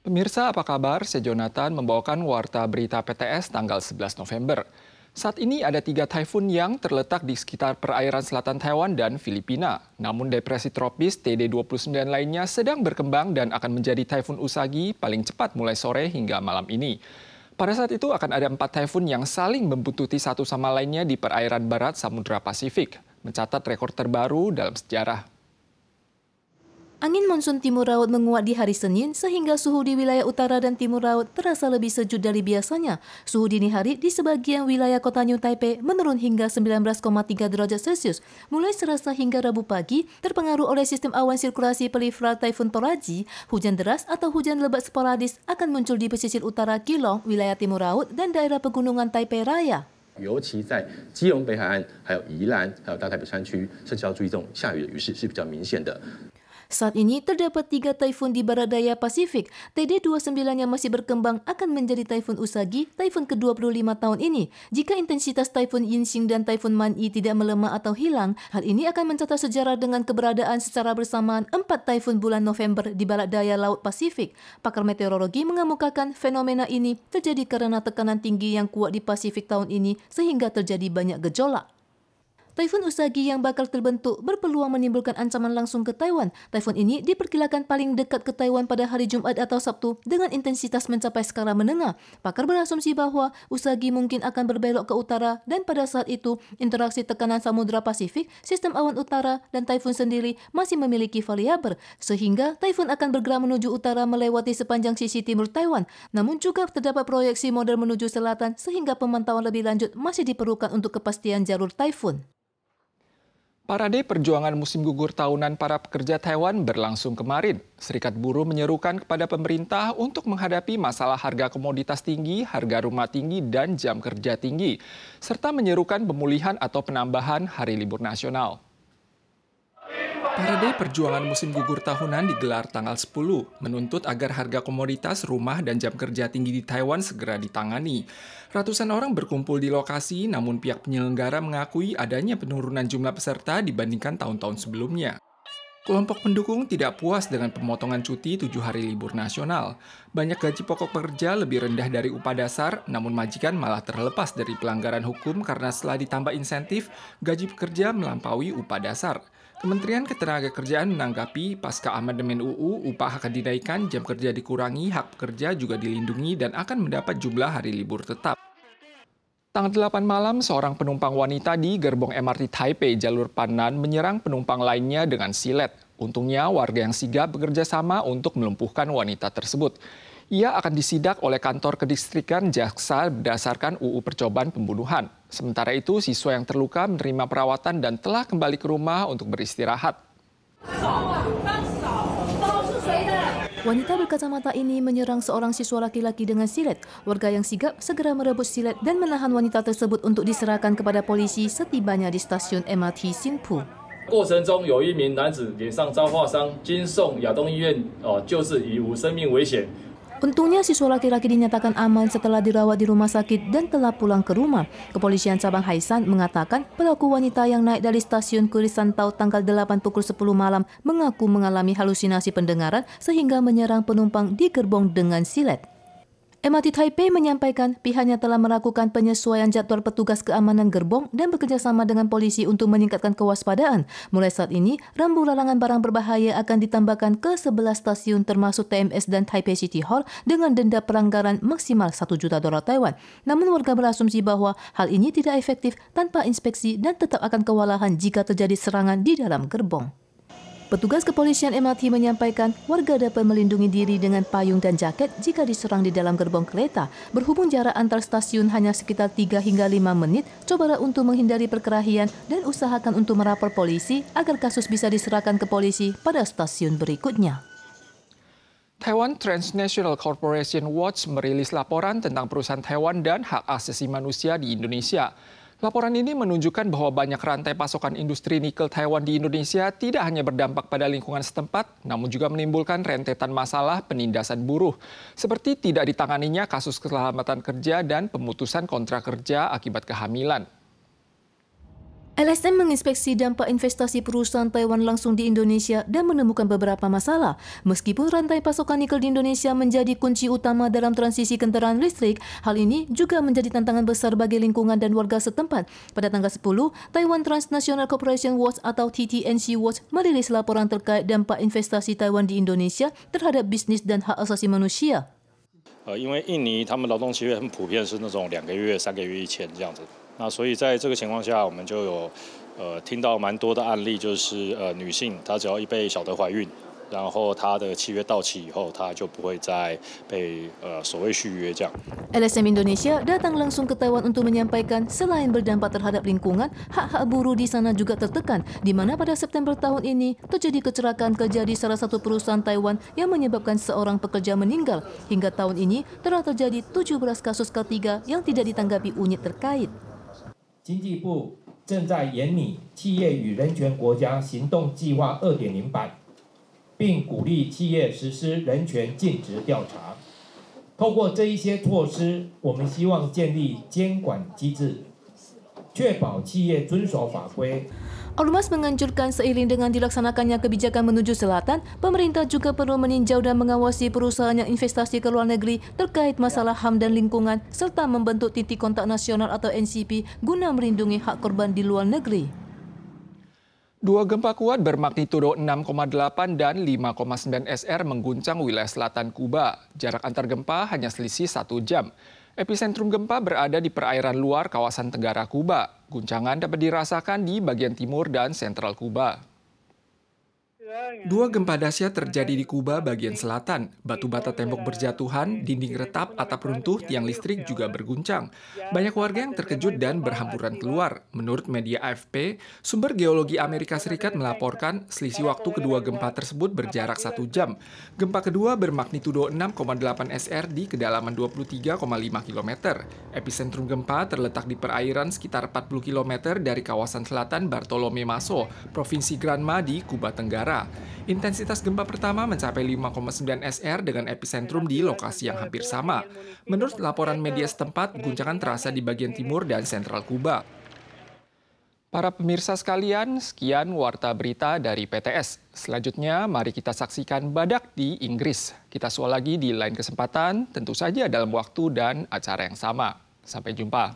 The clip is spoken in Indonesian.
Pemirsa, apa kabar? Saya Jonathan membawakan Warta Berita PTS tanggal 11 November. Saat ini ada 3 taifun yang terletak di sekitar perairan selatan Taiwan dan Filipina. Namun depresi tropis TD29 lainnya sedang berkembang dan akan menjadi taifun Usagi paling cepat mulai sore hingga malam ini. Pada saat itu akan ada 4 taifun yang saling membuntuti satu sama lainnya di perairan barat Samudra Pasifik, mencatat rekor terbaru dalam sejarah. Angin monsun timur laut menguat di hari Senin sehingga suhu di wilayah utara dan timur laut terasa lebih sejuk dari biasanya. Suhu dini hari di sebagian wilayah kota New Taipei menurun hingga 19,3 derajat Celcius. Mulai Selasa hingga Rabu pagi, terpengaruh oleh sistem awan sirkulasi peripheral Taifun Toraji, hujan deras atau hujan lebat sporadis akan muncul di pesisir utara Keelung, wilayah timur laut dan daerah pegunungan Taipei Raya. 尤其在基隆北海岸、还有宜兰、还有大台北山区，甚至要注意这种下雨的雨势是比较明显的。 Saat ini terdapat 3 taifun di barat daya Pasifik. TD29 yang masih berkembang akan menjadi taifun Usagi, taifun ke-25 tahun ini. Jika intensitas taifun Yinxing dan taifun Manyi tidak melemah atau hilang, hal ini akan mencatat sejarah dengan keberadaan secara bersamaan 4 taifun bulan November di barat daya Laut Pasifik. Pakar meteorologi mengemukakan fenomena ini terjadi karena tekanan tinggi yang kuat di Pasifik tahun ini sehingga terjadi banyak gejolak. Taifun Usagi yang bakal terbentuk berpeluang menimbulkan ancaman langsung ke Taiwan. Taifun ini diperkirakan paling dekat ke Taiwan pada hari Jumat atau Sabtu dengan intensitas mencapai skala menengah. Pakar berasumsi bahwa Usagi mungkin akan berbelok ke utara dan pada saat itu interaksi tekanan Samudra Pasifik, sistem awan utara dan taifun sendiri masih memiliki variabel sehingga taifun akan bergerak menuju utara melewati sepanjang sisi timur Taiwan. Namun juga terdapat proyeksi model menuju selatan sehingga pemantauan lebih lanjut masih diperlukan untuk kepastian jalur taifun. Parade perjuangan musim gugur tahunan para pekerja Taiwan berlangsung kemarin. Serikat buruh menyerukan kepada pemerintah untuk menghadapi masalah harga komoditas tinggi, harga rumah tinggi, dan jam kerja tinggi, serta menyerukan pemulihan atau penambahan hari libur nasional. Parade perjuangan musim gugur tahunan digelar tanggal 10, menuntut agar harga komoditas, rumah, dan jam kerja tinggi di Taiwan segera ditangani. Ratusan orang berkumpul di lokasi, namun pihak penyelenggara mengakui adanya penurunan jumlah peserta dibandingkan tahun-tahun sebelumnya. Kelompok pendukung tidak puas dengan pemotongan cuti 7 hari libur nasional. Banyak gaji pokok pekerja lebih rendah dari upah dasar, namun majikan malah terlepas dari pelanggaran hukum karena setelah ditambah insentif, gaji pekerja melampaui upah dasar. Kementerian Ketenagakerjaan menanggapi pasca amandemen UU, upah akan dinaikkan, jam kerja dikurangi, hak pekerja juga dilindungi dan akan mendapat jumlah hari libur tetap. Tanggal 8 malam, seorang penumpang wanita di gerbong MRT Taipei jalur Pannan menyerang penumpang lainnya dengan silet. Untungnya warga yang sigap bekerja sama untuk melumpuhkan wanita tersebut. Ia akan disidak oleh kantor kedistrikan jaksa berdasarkan UU percobaan pembunuhan. Sementara itu, siswa yang terluka menerima perawatan dan telah kembali ke rumah untuk beristirahat. Wanita berkacamata ini menyerang seorang siswa laki-laki dengan silet. Warga yang sigap segera merebut silet dan menahan wanita tersebut untuk diserahkan kepada polisi setibanya di stasiun MRT Sinpu. 过程中有一名男子脸上遭划伤，经送亚东医院救治，已无生命危险。 Untungnya siswa laki-laki dinyatakan aman setelah dirawat di rumah sakit dan telah pulang ke rumah. Kepolisian cabang Haisan mengatakan pelaku wanita yang naik dari stasiun Kurisantau tanggal 8 pukul 10 malam mengaku mengalami halusinasi pendengaran sehingga menyerang penumpang di gerbong dengan silet. MRT Taipei menyampaikan pihaknya telah melakukan penyesuaian jadwal petugas keamanan gerbong dan bekerjasama dengan polisi untuk meningkatkan kewaspadaan. Mulai saat ini, rambu larangan barang berbahaya akan ditambahkan ke 11 stasiun termasuk TMS dan Taipei City Hall dengan denda pelanggaran maksimal 1 juta dolar Taiwan. Namun warga berasumsi bahwa hal ini tidak efektif tanpa inspeksi dan tetap akan kewalahan jika terjadi serangan di dalam gerbong. Petugas kepolisian MRT menyampaikan warga dapat melindungi diri dengan payung dan jaket jika diserang di dalam gerbong kereta. Berhubung jarak antar stasiun hanya sekitar 3 hingga 5 menit, cobalah untuk menghindari perkelahian dan usahakan untuk melapor polisi agar kasus bisa diserahkan ke polisi pada stasiun berikutnya. Taiwan Transnational Corporation Watch merilis laporan tentang perusahaan Taiwan dan hak asasi manusia di Indonesia. Laporan ini menunjukkan bahwa banyak rantai pasokan industri nikel Taiwan di Indonesia tidak hanya berdampak pada lingkungan setempat, namun juga menimbulkan rentetan masalah penindasan buruh, seperti tidak ditanganinya kasus keselamatan kerja dan pemutusan kontrak kerja akibat kehamilan. LSM menginspeksi dampak investasi perusahaan Taiwan langsung di Indonesia dan menemukan beberapa masalah. Meskipun rantai pasokan nikel di Indonesia menjadi kunci utama dalam transisi kendaraan listrik, hal ini juga menjadi tantangan besar bagi lingkungan dan warga setempat. Pada tanggal 10, Taiwan Transnational Corporation Watch atau TTNC Watch merilis laporan terkait dampak investasi Taiwan di Indonesia terhadap bisnis dan hak asasi manusia. 因为印尼他们劳动契约很普遍是那种2个月、3个月以前这样子，那所以在这个情况下，我们就有听到蛮多的案例，就是女性她只要一被晓得怀孕，然后她的契约到期以后，她就不会再被所谓续约这样。 LSM Indonesia datang langsung ke Taiwan untuk menyampaikan selain berdampak terhadap lingkungan, hak-hak buruh di sana juga tertekan, di mana pada September tahun ini terjadi kecelakaan kerja di salah satu perusahaan Taiwan yang menyebabkan seorang pekerja meninggal. Hingga tahun ini telah terjadi 17 kasus K3 yang tidak ditanggapi unit terkait. 经济部正在研拟企业与人权国家行动计划 2.0 版，并鼓励企业实施人权尽职调查。透过这一些措施，我们希望建立监管机制，确保企业遵守法规。 Ormas menganjurkan seiring dengan dilaksanakannya kebijakan menuju selatan, pemerintah juga perlu meninjau dan mengawasi perusahaan yang investasi ke luar negeri terkait masalah HAM dan lingkungan, serta membentuk titik kontak nasional atau NCP guna melindungi hak korban di luar negeri. Dua gempa kuat bermagnitudo 6,8 dan 5,9 SR mengguncang wilayah selatan Kuba. Jarak antar gempa hanya selisih 1 jam. Epicentrum gempa berada di perairan luar kawasan Tenggara Kuba. Guncangan dapat dirasakan di bagian timur dan sentral Kuba. Dua gempa dahsyat terjadi di Kuba bagian selatan. Batu bata tembok berjatuhan, dinding retak, atap runtuh, tiang listrik juga berguncang. Banyak warga yang terkejut dan berhamburan keluar. Menurut media AFP, sumber geologi Amerika Serikat melaporkan selisih waktu kedua gempa tersebut berjarak 1 jam. Gempa kedua bermagnitudo 6,8 SR di kedalaman 23,5 km. Epicentrum gempa terletak di perairan sekitar 40 km dari kawasan selatan Bartolome Maso, Provinsi Granma di Kuba Tenggara. Intensitas gempa pertama mencapai 5,9 SR dengan epicentrum di lokasi yang hampir sama. Menurut laporan media setempat, guncangan terasa di bagian timur dan sentral Kuba. Para pemirsa sekalian, sekian Warta Berita dari PTS. Selanjutnya, mari kita saksikan badak di Inggris. Kita soal lagi di lain kesempatan, tentu saja dalam waktu dan acara yang sama. Sampai jumpa.